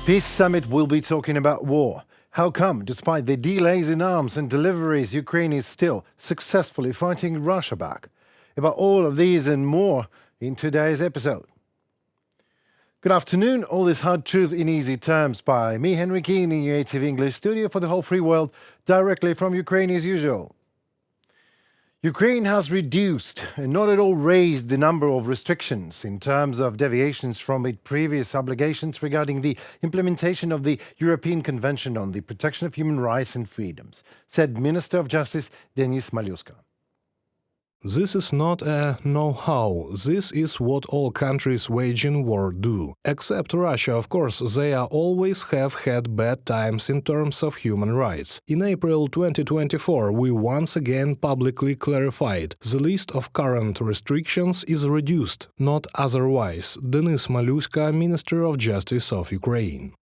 Peace Summit will be talking about war. How come, despite the delays in arms and deliveries, Ukraine is still successfully fighting Russia back? About all of these and more in today's episode. Good afternoon. All this hard truth in easy terms by me, Henry Keane, in UATV English studio for the whole free world, directly from Ukraine as usual. Ukraine has reduced and not at all raised the number of restrictions in terms of deviations from its previous obligations regarding the implementation of the European Convention on the Protection of Human Rights and Freedoms, said Minister of Justice Denis Malyuska. This is not a know-how, this is what all countries waging war do. Except Russia, of course, they always have had bad times in terms of human rights. In April 2024, we once again publicly clarified the list of current restrictions is reduced, not otherwise. Denis Malyuska, Minister of Justice of Ukraine.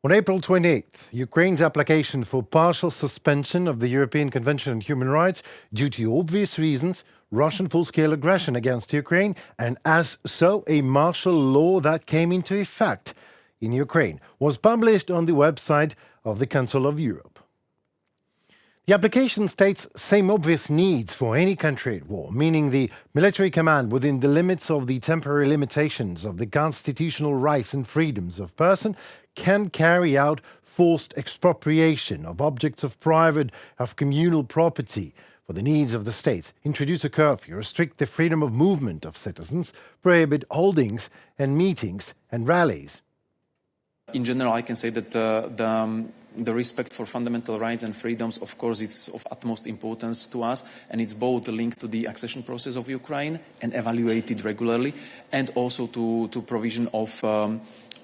On April 28th, Ukraine's application for partial suspension of the European Convention on Human Rights due to obvious reasons, Russian full-scale aggression against Ukraine, and as so a martial law that came into effect in Ukraine, was published on the website of the Council of Europe. The application states same obvious needs for any country at war, meaning the military command within the limits of the temporary limitations of the constitutional rights and freedoms of person can carry out forced expropriation of objects of private, of communal property for the needs of the state, introduce a curfew, restrict the freedom of movement of citizens, prohibit holdings and meetings and rallies. In general, I can say that the respect for fundamental rights and freedoms, of course, is of utmost importance to us, and it's both linked to the accession process of Ukraine and evaluated regularly, and also to provision of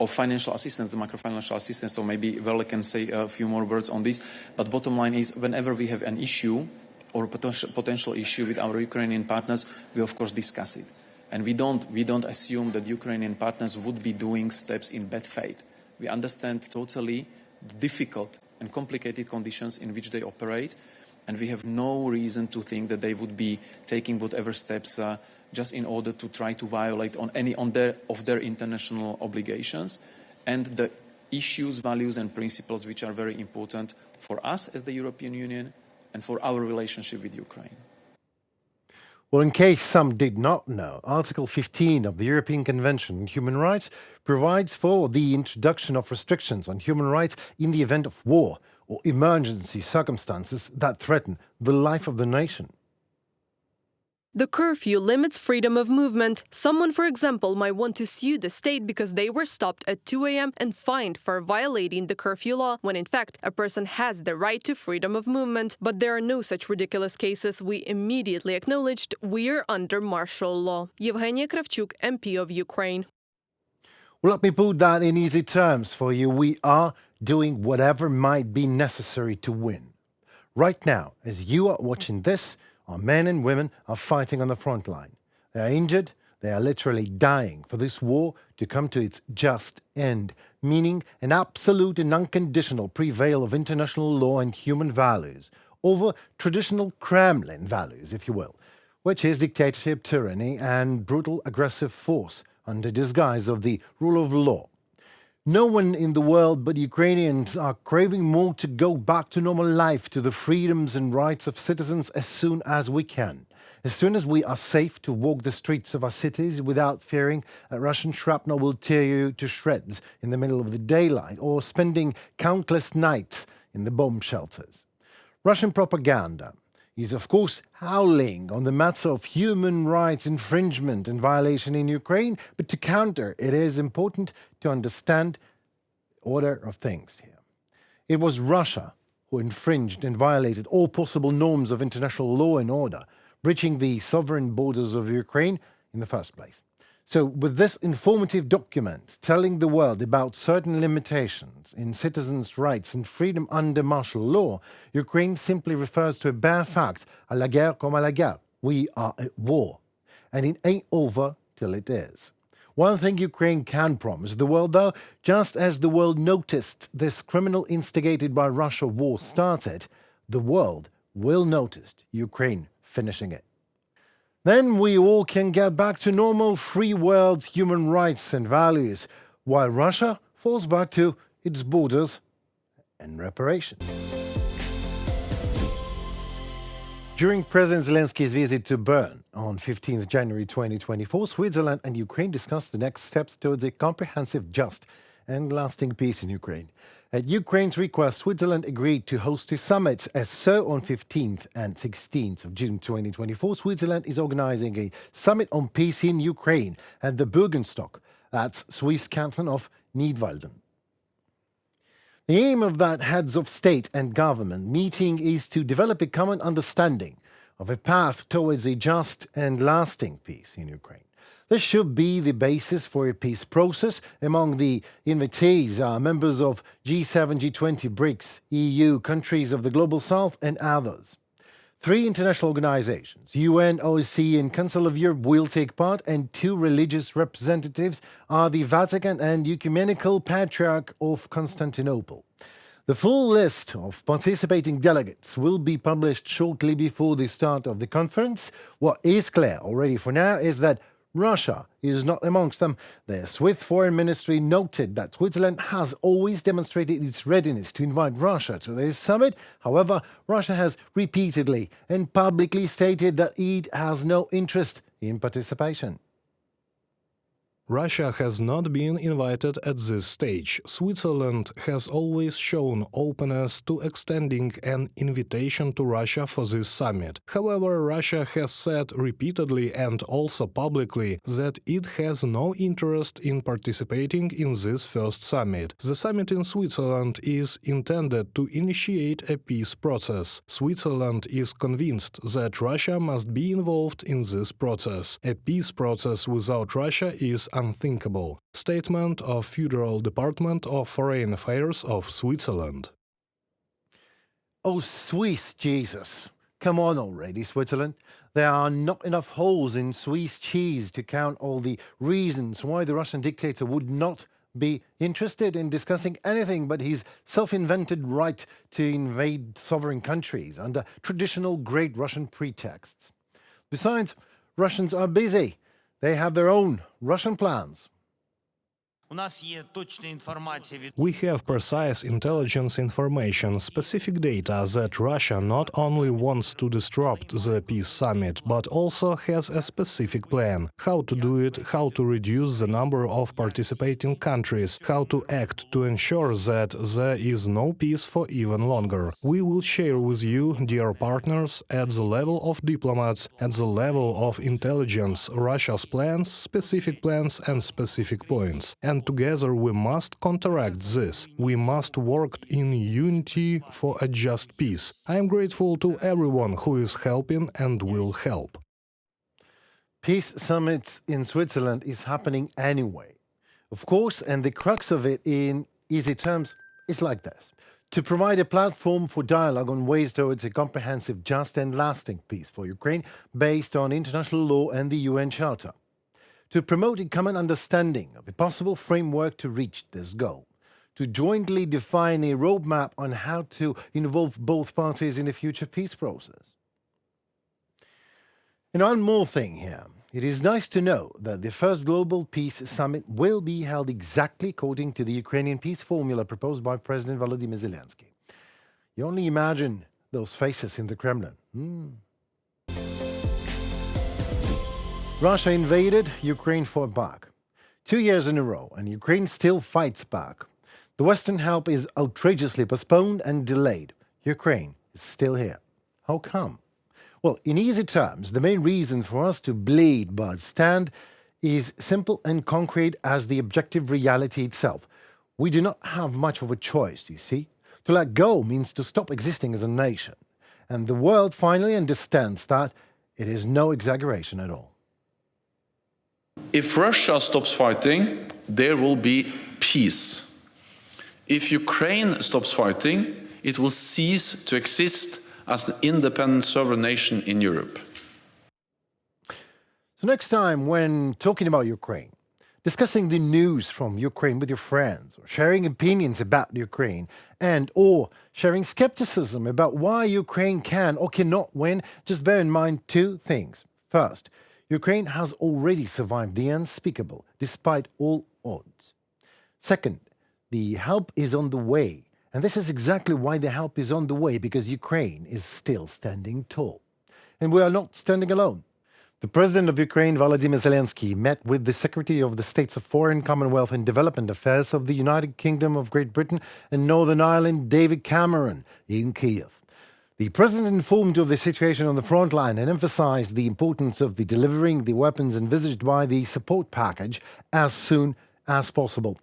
financial assistance, the macrofinancial assistance. So maybe Velle can say a few more words on this. But bottom line is, whenever we have an issue or a potential issue with our Ukrainian partners, we of course discuss it, and we don't assume that Ukrainian partners would be doing steps in bad faith. We understand totally the difficult and complicated conditions in which they operate, and we have no reason to think that they would be taking whatever steps just in order to try to violate on any of their international obligations and the issues, values and principles which are very important for us as the European Union and for our relationship with Ukraine. Well, in case some did not know, Article 15 of the European Convention on Human Rights provides for the introduction of restrictions on human rights in the event of war or emergency circumstances that threaten the life of the nation. The curfew limits freedom of movement. Someone, for example, might want to sue the state because they were stopped at 2 a.m. and fined for violating the curfew law, when in fact a person has the right to freedom of movement. But there are no such ridiculous cases. We immediately acknowledged we're under martial law. Yevgenia Kravchuk, MP of Ukraine. Well, let me put that in easy terms for you. We are doing whatever might be necessary to win. Right now, as you are watching this, our men and women are fighting on the front line. They are injured, they are literally dying for this war to come to its just end, meaning an absolute and unconditional prevail of international law and human values over traditional Kremlin values, if you will, which is dictatorship, tyranny, and brutal aggressive force under disguise of the rule of law. No one in the world but Ukrainians are craving more to go back to normal life, to the freedoms and rights of citizens as soon as we can. As soon as we are safe to walk the streets of our cities without fearing that Russian shrapnel will tear you to shreds in the middle of the daylight or spending countless nights in the bomb shelters. Russian propaganda is, of course, howling on the matter of human rights infringement and violation in Ukraine, but to counter it is important to understand the order of things here. It was Russia who infringed and violated all possible norms of international law and order, breaching the sovereign borders of Ukraine in the first place. So with this informative document telling the world about certain limitations in citizens' rights and freedom under martial law, Ukraine simply refers to a bare fact, à la guerre comme à la guerre. We are at war. And it ain't over till it is. One thing Ukraine can promise the world, though, just as the world noticed this criminal instigated by Russia war started, the world will notice Ukraine finishing it. Then we all can get back to normal free world human rights and values, while Russia falls back to its borders and reparation. During President Zelensky's visit to Bern on 15th January 2024, Switzerland and Ukraine discussed the next steps towards a comprehensive, just and lasting peace in Ukraine. At Ukraine's request, Switzerland agreed to host two summits. As so, on 15th and 16th of June 2024, Switzerland is organizing a summit on peace in Ukraine at the Bürgenstock, that's Swiss canton of Nidwalden. The aim of that heads of state and government meeting is to develop a common understanding of a path towards a just and lasting peace in Ukraine. This should be the basis for a peace process. Among the invitees are members of G7, G20, BRICS, EU, countries of the Global South and others. 3 international organizations, UN, OSCE and Council of Europe, will take part, and 2 religious representatives are the Vatican and Ecumenical Patriarch of Constantinople. The full list of participating delegates will be published shortly before the start of the conference. What is clear already for now is that Russia is not amongst them. The Swiss Foreign Ministry noted that Switzerland has always demonstrated its readiness to invite Russia to this summit. However, Russia has repeatedly and publicly stated that it has no interest in participation. Russia has not been invited at this stage. Switzerland has always shown openness to extending an invitation to Russia for this summit. However, Russia has said repeatedly and also publicly that it has no interest in participating in this first summit. The summit in Switzerland is intended to initiate a peace process. Switzerland is convinced that Russia must be involved in this process. A peace process without Russia is unthinkable. Statement of Federal Department of Foreign Affairs of Switzerland. Oh, Swiss Jesus. Come on already, Switzerland. There are not enough holes in Swiss cheese to count all the reasons why the Russian dictator would not be interested in discussing anything but his self-invented right to invade sovereign countries under traditional great Russian pretexts. Besides, Russians are busy. They have their own Russian plans. We have precise intelligence information, specific data that Russia not only wants to disrupt the peace summit, but also has a specific plan. How to do it, how to reduce the number of participating countries, how to act to ensure that there is no peace for even longer. We will share with you, dear partners, at the level of diplomats, at the level of intelligence, Russia's plans, specific plans and specific points. And together we must counteract this. We must work in unity for a just peace. I am grateful to everyone who is helping and will help. Peace summits in Switzerland is happening anyway. Of course, and the crux of it in easy terms is like this: to provide a platform for dialogue on ways towards a comprehensive, just and lasting peace for Ukraine based on international law and the UN Charter. To promote a common understanding of a possible framework to reach this goal. To jointly define a roadmap on how to involve both parties in a future peace process. And one more thing here. It is nice to know that the first Global Peace Summit will be held exactly according to the Ukrainian peace formula proposed by President Volodymyr Zelensky. You only imagine those faces in the Kremlin. Russia invaded, Ukraine fought back. 2 years in a row, and Ukraine still fights back. The Western help is outrageously postponed and delayed. Ukraine is still here. How come? Well, in easy terms, the main reason for us to bleed but stand is simple and concrete as the objective reality itself. We do not have much of a choice, you see. To let go means to stop existing as a nation. And the world finally understands that it is no exaggeration at all. If Russia stops fighting, there will be peace. If Ukraine stops fighting, it will cease to exist as an independent sovereign nation in Europe. So next time when talking about Ukraine, discussing the news from Ukraine with your friends, or sharing opinions about Ukraine, or sharing skepticism about why Ukraine can or cannot win, just bear in mind 2 things. First, Ukraine has already survived the unspeakable, despite all odds. Second, the help is on the way. And this is exactly why the help is on the way, because Ukraine is still standing tall. And we are not standing alone. The President of Ukraine, Volodymyr Zelensky, met with the Secretary of the States of Foreign, Commonwealth and Development Affairs of the United Kingdom of Great Britain and Northern Ireland, David Cameron, in Kyiv. The President informed of the situation on the front line and emphasized the importance of delivering the weapons envisaged by the support package as soon as possible.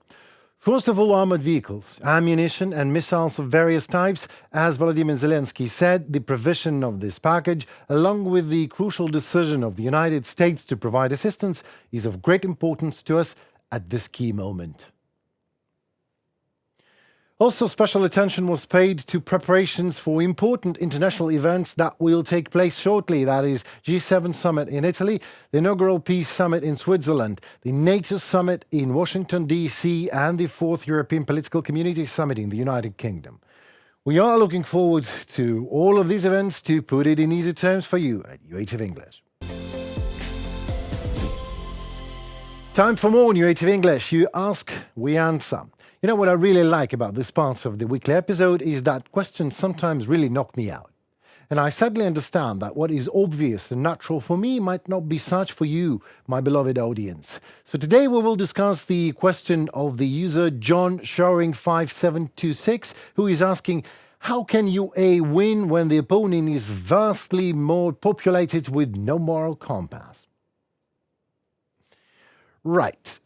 First of all, armored vehicles, ammunition and missiles of various types. As Volodymyr Zelensky said, the provision of this package, along with the crucial decision of the United States to provide assistance, is of great importance to us at this key moment. Also, special attention was paid to preparations for important international events that will take place shortly. That is G7 Summit in Italy, the inaugural Peace Summit in Switzerland, the NATO Summit in Washington, D.C., and the 4th European Political Community Summit in the United Kingdom. We are looking forward to all of these events to put it in easy terms for you at UATV English. Time for more UATV English. You ask, we answer. You know what I really like about this part of the weekly episode is that questions sometimes really knock me out. And I sadly understand that what is obvious and natural for me might not be such for you, my beloved audience. So today we will discuss the question of the user John Showering 5726, who is asking, how can UA win when the opponent is vastly more populated with no moral compass? Right.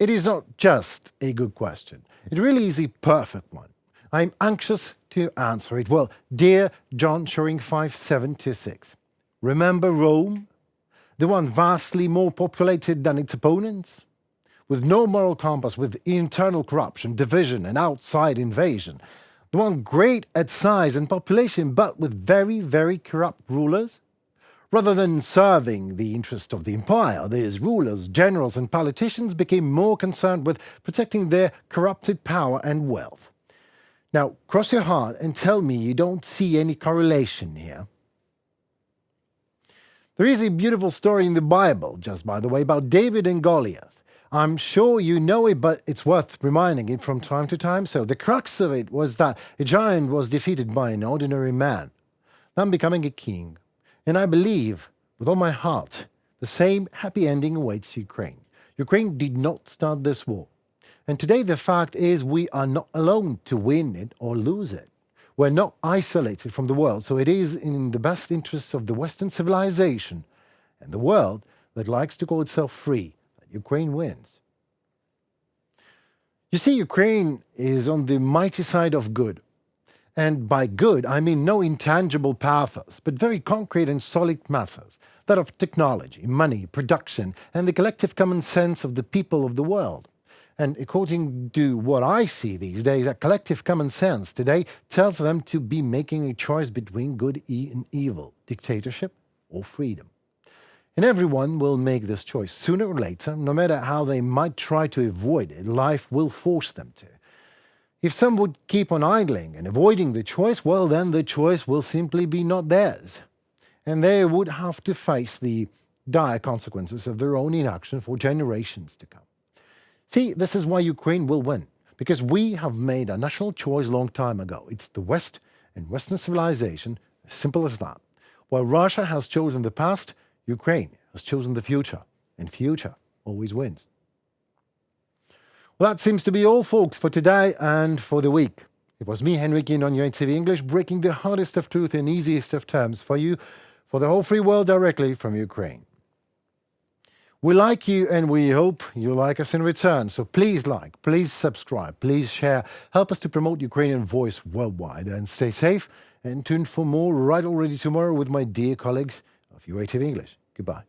It is not just a good question. It really is a perfect one. I'm anxious to answer it. Well, dear John Showering 5726, remember Rome? The one vastly more populated than its opponents? With no moral compass, with internal corruption, division and outside invasion. The one great at size and population, but with very, very corrupt rulers? Rather than serving the interest of the empire, these rulers, generals and politicians became more concerned with protecting their corrupted power and wealth. Now, cross your heart and tell me you don't see any correlation here. There is a beautiful story in the Bible, just by the way, about David and Goliath. I'm sure you know it, but it's worth reminding it from time to time. So the crux of it was that a giant was defeated by an ordinary man, then becoming a king. And I believe, with all my heart, the same happy ending awaits Ukraine. Ukraine did not start this war. And today the fact is we are not alone to win it or lose it. We're not isolated from the world, so it is in the best interests of the Western civilization and the world that likes to call itself free that Ukraine wins. You see, Ukraine is on the mighty side of good. And by good, I mean no intangible pathos, but very concrete and solid matters, that of technology, money, production, and the collective common sense of the people of the world. And according to what I see these days, that collective common sense today tells them to be making a choice between good and evil, dictatorship or freedom. And everyone will make this choice sooner or later, no matter how they might try to avoid it, life will force them to. If some would keep on idling and avoiding the choice, well, then the choice will simply be not theirs. And they would have to face the dire consequences of their own inaction for generations to come. See, this is why Ukraine will win, because we have made a national choice a long time ago. It's the West and Western civilization, as simple as that. While Russia has chosen the past, Ukraine has chosen the future, and future always wins. Well, that seems to be all, folks, for today and for the week. It was me, Henrikin, on UATV English, breaking the hardest of truth and easiest of terms for you, for the whole free world directly from Ukraine. We like you and we hope you like us in return. So please like, please subscribe, please share. Help us to promote Ukrainian voice worldwide and stay safe and tune for more right already tomorrow with my dear colleagues of UATV English. Goodbye.